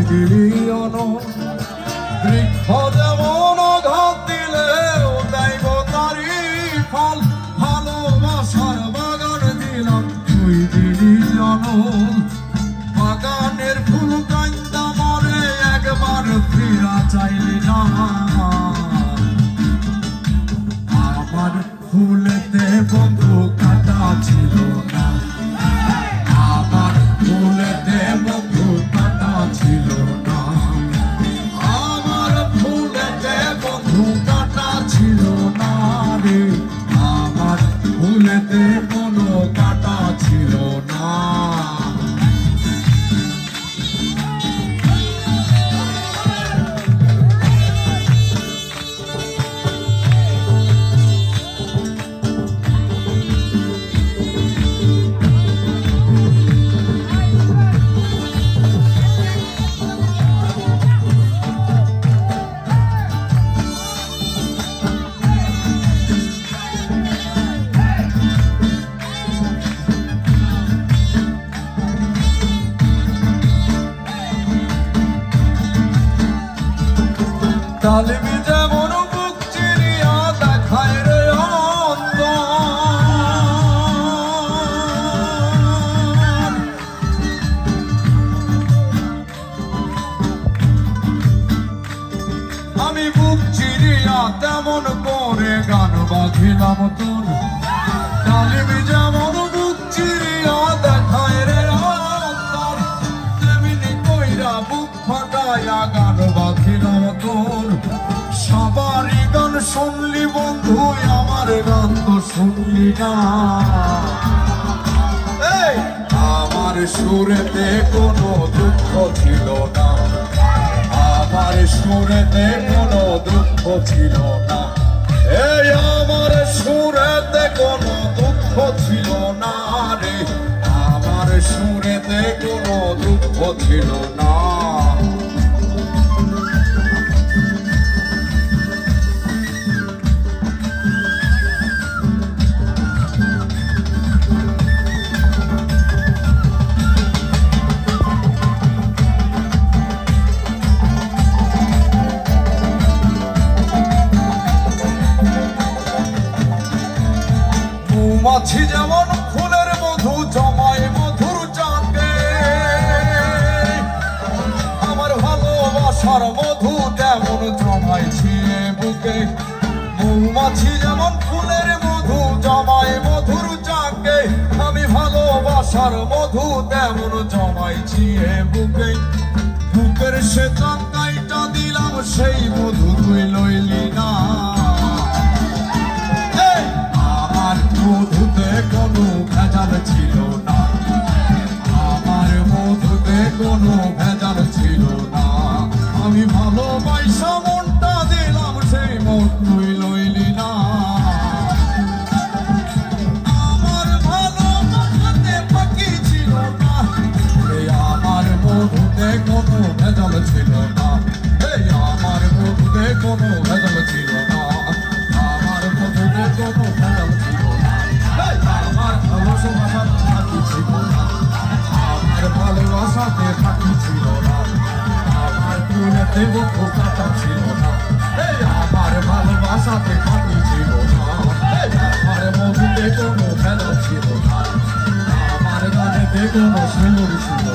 দিলি অনল বৃক্ষ যেমন ঘাত দিলেও দেব তারি ফল ভালোবাসার বাগান দিলাম তুই দিলি অনল বাগানের ফুল কান্দা মরে একবার ফিরা চাইলি না আমার ফুলেতে বন্ধু কাটা ছিল না আমার ফুলেতে বন্ধু কাটা ছিল না আমার ফুলেতে বন্ধু কাটা ছিল না রে আমার ফুলেতে কোনো কাটা ছিল না তালিমি যেমন বুক চিরিয়া দেখায় রে আমি বুক চিরিয়া তেমন করে গান বাঁধিলাম তোর তালিমি যেমন বুক চিরিয়া দেখায় রে তেমনি কইরা বুক ফাটাইয়া গান বাঁধিলাম তোর সবারই গান শুনলি বন্ধু আমার গান তো শুনলি না আমার সুরেতে কোনো দুঃখ ছিল না আমার সুরেতে কোনো দুঃখ ছিল না আমার সুরেতে কোনো দুঃখ ছিল না রে আমার সুরেতে কোনো দুঃখ ছিল না মৌমাছি যেমন ফুলের মধু জমায় মধুর চাঁদে আমার ভালোবাসার মধু তেমন জমাইছি বুকে মৌমাছি যেমন ফুলের মধু জমায় মধুর চাঁদে আমি ভালোবাসার মধু তেমন জমাইছি বুকে বুকের সে চাঁদাইটা দিলাম সেই মধু তুই লইলি না মধুতে কোনো ভেজাল ছিল না আমার মধুতে কোনো ভেজাল ছিল না আমি ভালোবাসা মনটা দিলাম সেই মন তুই লইলি না আমার ভালোবাসাতে ফাঁকি ছিল না আমার মধুতে কোনো ভেজাল ছিল না আমার মধুতে কোনো ভেজাল ছিল না আমার মধুতে কোনো ভেজাল ছিল না আমার ভালোবাসাতে ফাঁকি ছিল না আমার ভালোবাসাতে ফাঁকি ছিল না আমার ফুলেতে বন্ধু কাটা ছিল না আমার ভালোবাসাতে ফাঁকি ছিল না আমার মধুতে কোনো ভেজাল ছিল না আমার গানেতে কোনো সুর ছিল